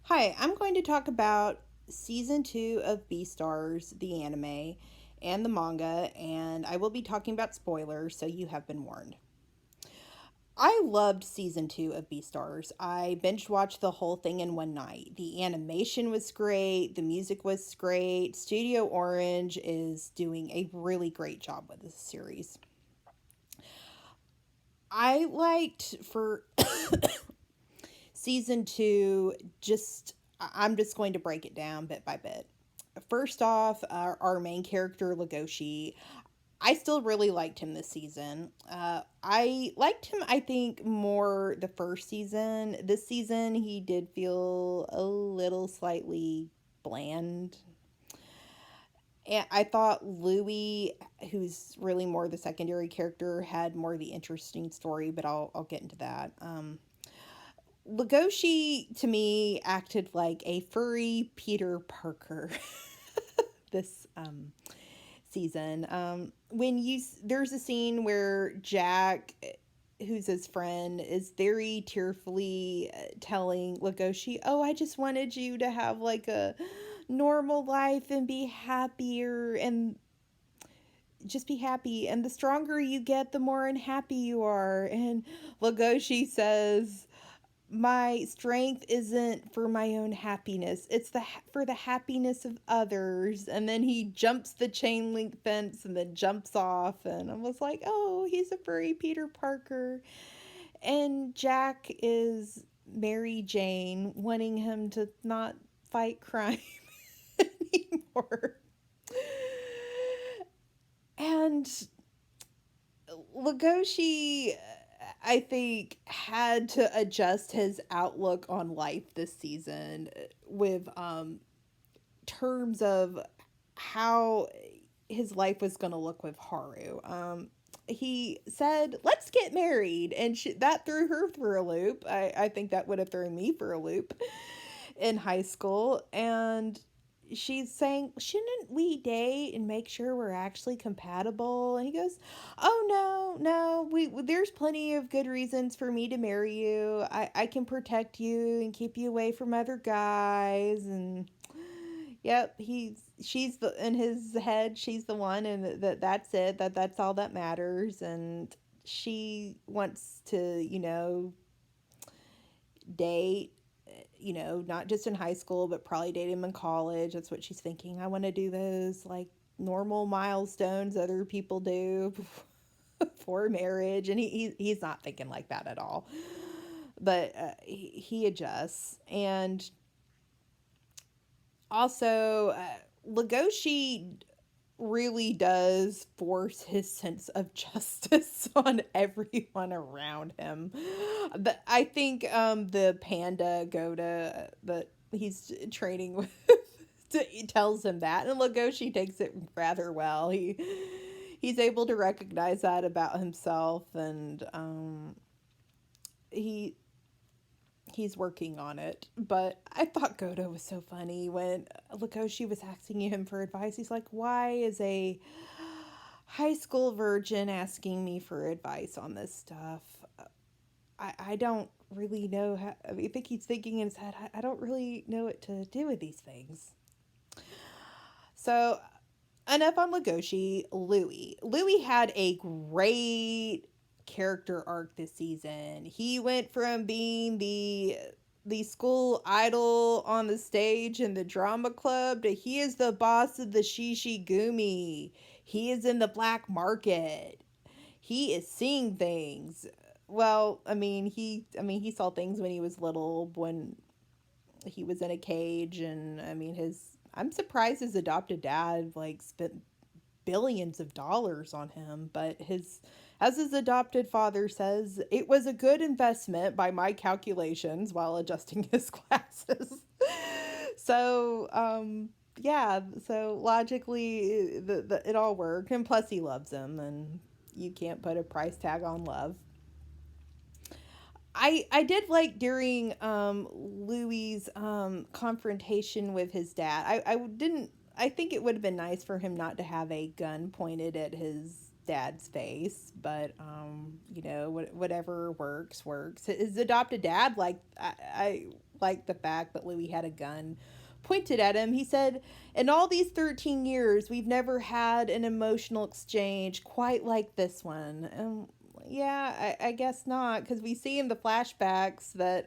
Hi, I'm going to talk about season 2 of Beastars, the anime, and the manga, and I will be talking about spoilers, so you have been warned. I loved season 2 of Beastars. I binge watched the whole thing in one night. The animation was great, the music was great. Studio Orange is doing a really great job with this series. I liked for season 2, I'm just going to break it down bit by bit. First off, our main character, Legoshi, I still really liked him this season. I liked him, I think, more the first season. This season, he did feel a little slightly bland. And I thought Louis, who's really more the secondary character, had more of the interesting story, but I'll get into that. Legoshi to me acted like a furry Peter Parker this season. When you There's a scene where Jack, who's his friend, is very tearfully telling Legoshi, "Oh, I just wanted you to have like a normal life and be happier and just be happy. And the stronger you get, the more unhappy you are." And Legoshi says, "My strength isn't for my own happiness. It's for the happiness of others." And then he jumps the chain link fence and then jumps off, and I was like, "Oh, he's a furry Peter Parker." And Jack is Mary Jane, wanting him to not fight crime anymore. And Legoshi, I think, had to adjust his outlook on life this season with terms of how his life was going to look with Haru. He said, "Let's get married," and that threw her for a loop. I think that would have thrown me for a loop in high school. And she's saying, "Shouldn't we date and make sure we're actually compatible?" And he goes, "Oh no, we there's plenty of good reasons for me to marry you. I can protect you and keep you away from other guys." And yep, she's the in his head, she's the one, and that's it. That's all that matters. And she wants to, date, not just in high school, but probably date him in college. That's what she's thinking. I want to do those like normal milestones other people do before marriage. And he's not thinking like that at all. But he adjusts. And also, Legoshi really does force his sense of justice on everyone around him. I think the panda Goda that he's training with tells him that, and Legoshi takes it rather well. He's able to recognize that about himself, and he he's working on it. But I thought Godo was so funny when Legoshi was asking him for advice. He's like, "Why is a high school virgin asking me for advice on this stuff? I don't really know how." I think he's thinking in his head, I don't really know what to do with these things. So, enough on Legoshi. Louis had a great character arc this season. He went from being the school idol on the stage in the drama club to he is the boss of the Shishigumi. He is in the black market. He is seeing things. Well, he saw things when he was little, when he was in a cage. And his I'm surprised his adopted dad like spent billions of dollars on him. But his as his adopted father says, "It was a good investment by my calculations," while adjusting his glasses. So yeah, so logically it all worked. And plus he loves him, and you can't put a price tag on love. I did like during Louis's confrontation with his dad. I didn't. I think it would have been nice for him not to have a gun pointed at his dad's face, but whatever works. His adopted dad, like, I like the fact that Louis had a gun pointed at him. He said, "In all these 13 years, we've never had an emotional exchange quite like this one." Yeah, I guess not, because we see in the flashbacks that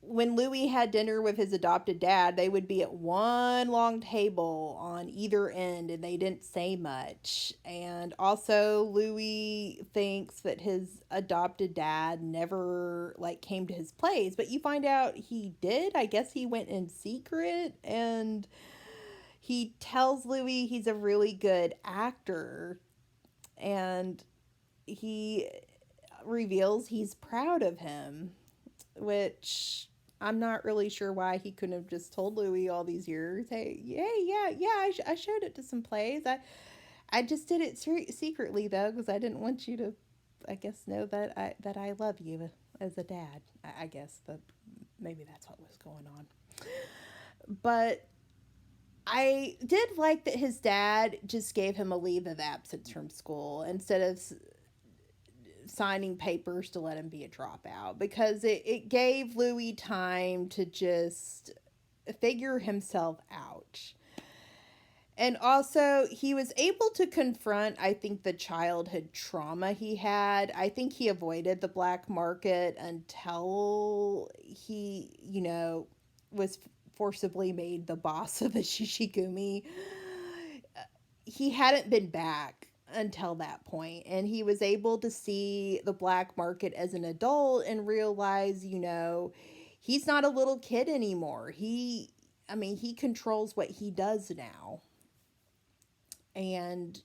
when Louis had dinner with his adopted dad, they would be at one long table on either end and they didn't say much. And also Louis thinks that his adopted dad never like came to his place, but you find out he did. I guess he went in secret, and he tells Louis he's a really good actor, and he reveals he's proud of him, which I'm not really sure why he couldn't have just told Louis all these years, hey, yeah, I showed it to some plays. I just did it secretly though, because I didn't want you to, I guess, know that I love you as a dad. I guess that maybe that's what was going on. But I did like that his dad just gave him a leave of absence from school instead of signing papers to let him be a dropout, because it gave Louis time to just figure himself out. And also, he was able to confront, I think, the childhood trauma he had. I think he avoided the black market until he, was forcibly made the boss of the Shishigumi. He hadn't been back until that point, and he was able to see the black market as an adult and realize, he's not a little kid anymore. He controls what he does now, and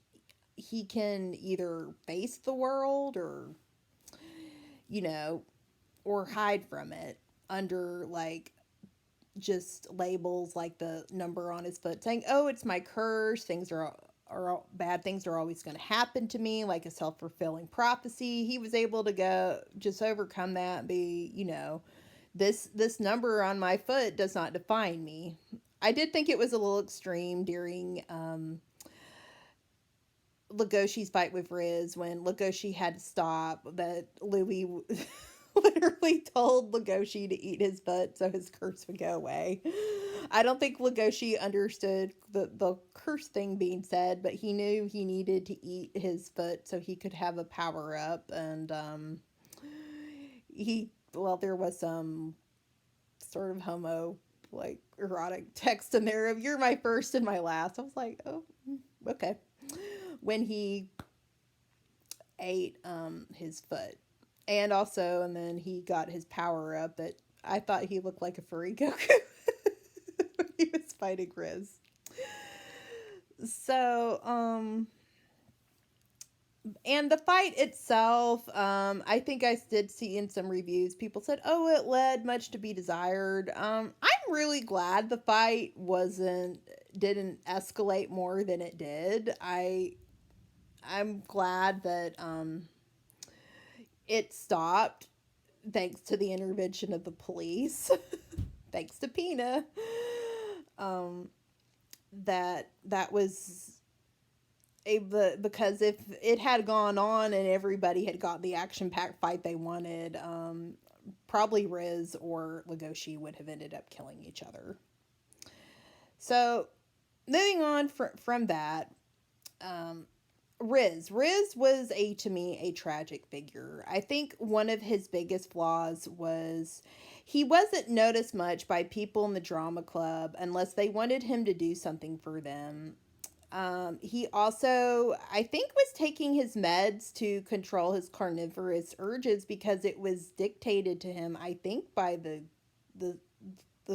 he can either face the world you know or hide from it under like just labels like the number on his foot saying, "Oh, it's my curse. Things are bad things are always going to happen to me," like a self-fulfilling prophecy. He was able to go just overcome that and be, this number on my foot does not define me. I did think it was a little extreme during Legoshi's fight with Riz, when Legoshi had to stop, that Louis literally told Legoshi to eat his foot so his curse would go away. I don't think Legoshi understood the curse thing being said, but he knew he needed to eat his foot so he could have a power up. And there was some sort of homo, like, erotic text in there of "you're my first and my last." I was like, oh, okay. When he ate his foot. And then he got his power up that I thought he looked like a furry Goku when he was fighting Riz. So, and the fight itself, I think I did see in some reviews, people said, "Oh, it led much to be desired." I'm really glad the fight didn't escalate more than it did. I'm glad that it stopped thanks to the intervention of the police. Thanks to Pina. That was because if it had gone on and everybody had got the action-packed fight they wanted, probably Riz or Legoshi would have ended up killing each other. So, moving on from that, Riz was to me a tragic figure. I think one of his biggest flaws was he wasn't noticed much by people in the drama club unless they wanted him to do something for them. He also, I think, was taking his meds to control his carnivorous urges because it was dictated to him, I think, by the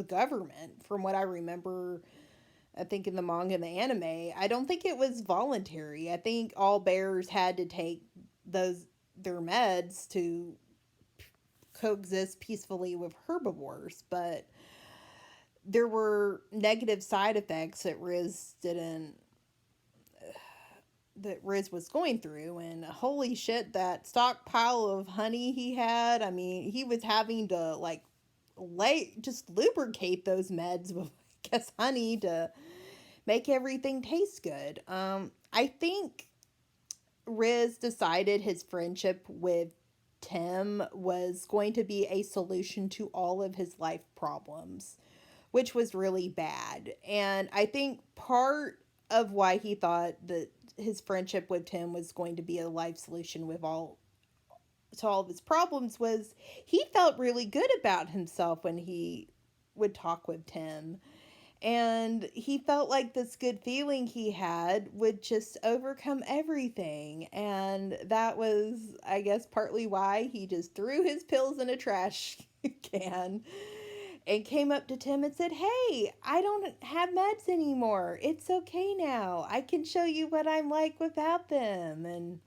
government, from what I remember. I think in the manga and the anime, I don't think it was voluntary. I think all bears had to take their meds to coexist peacefully with herbivores, but there were negative side effects that Riz was going through, and holy shit, that stockpile of honey he had, I mean, he was having to like just lubricate those meds with, I guess, honey to make everything taste good. I think Riz decided his friendship with Tim was going to be a solution to all of his life problems, which was really bad. And I think part of why he thought that his friendship with Tim was going to be a life solution with all to all of his problems was he felt really good about himself when he would talk with Tim. And he felt like this good feeling he had would just overcome everything. And that was, I guess, partly why he just threw his pills in a trash can and came up to Tim and said, "Hey, I don't have meds anymore. It's okay now. I can show you what I'm like without them." And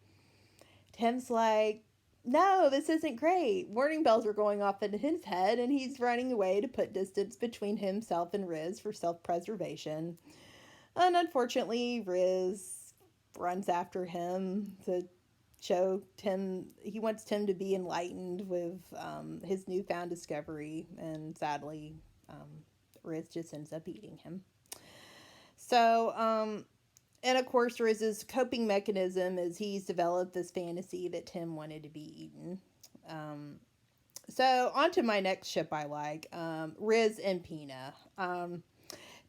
Tim's like, "No, this isn't great." Warning bells are going off in his head, and he's running away to put distance between himself and Riz for self preservation. And unfortunately, Riz runs after him to show Tim, he wants Tim to be enlightened with his newfound discovery, and sadly, Riz just ends up eating him. So, and of course, Riz's coping mechanism is he's developed this fantasy that Tim wanted to be eaten. So, on to my next ship I like, Riz and Pina.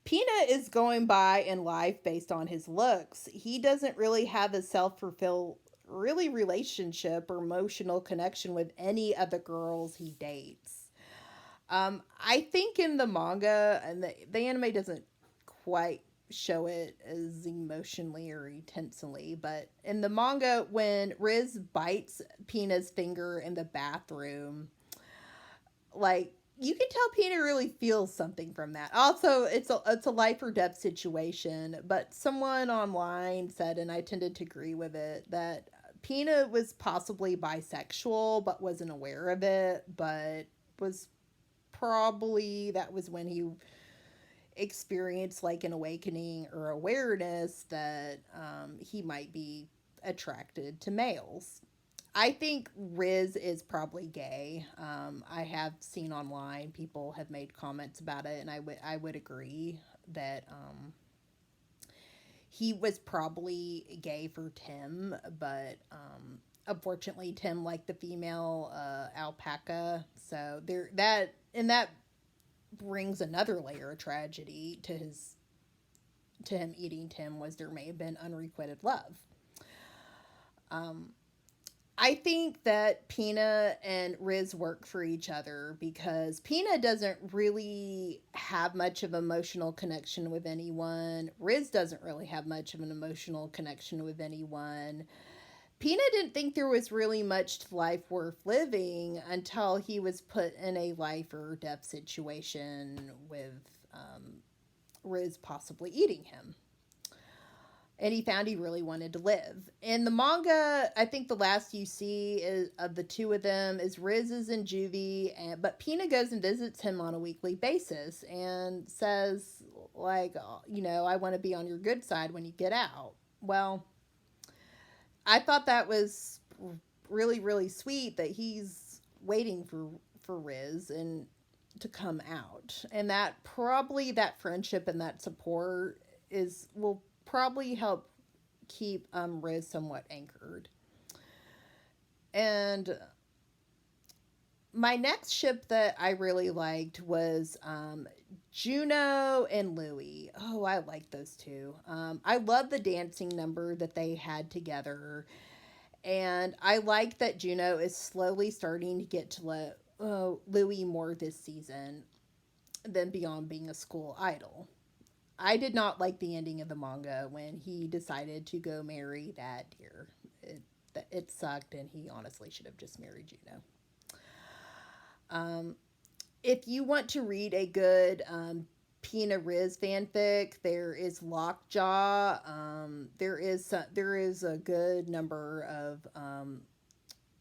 Pina is going by in life based on his looks. He doesn't really have a self-fulfill really relationship or emotional connection with any of the girls he dates. I think in the manga, and the anime doesn't quite show it as emotionally or intensely, but in the manga, when Riz bites Pina's finger in the bathroom, like, you can tell Pina really feels something from that. Also, it's a life or death situation, but someone online said, and I tended to agree with it, that Pina was possibly bisexual but wasn't aware of it, but was probably, that was when he experienced like an awakening or awareness that he might be attracted to males. I think Riz is probably gay. I have seen online people have made comments about it, and I would agree that he was probably gay for Tim, but unfortunately Tim liked the female alpaca, so that brings another layer of tragedy to him eating Tim, was there may have been unrequited love. Um, I think that Pina and Riz work for each other because Pina doesn't really have much of an emotional connection with anyone. Riz doesn't really have much of an emotional connection with anyone. Pina didn't think there was really much to life worth living until he was put in a life or death situation with Riz possibly eating him. And he found he really wanted to live. In the manga, I think the last you see of the two of them is Riz is in juvie, but Pina goes and visits him on a weekly basis and says, like, I want to be on your good side when you get out. Well, I thought that was really, really sweet that he's waiting for Riz and to come out, and that probably that friendship and that support will probably help keep Riz somewhat anchored. And my next ship that I really liked was Juno and Louie. Oh, I like those two. I love the dancing number that they had together. And I like that Juno is slowly starting to get to let Louie more this season than beyond being a school idol. I did not like the ending of the manga when he decided to go marry that deer. It sucked, and he honestly should have just married Juno. If you want to read a good Pina Riz fanfic, there is Lockjaw. There is a good number of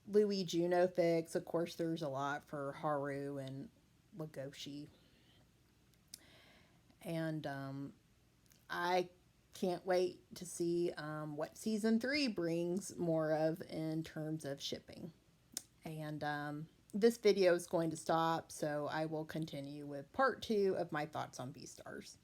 Louis Juno fics. Of course, there's a lot for Haru and Legoshi. And I can't wait to see what season 3 brings more of in terms of shipping. And this video is going to stop, so I will continue with part 2 of my thoughts on Beastars.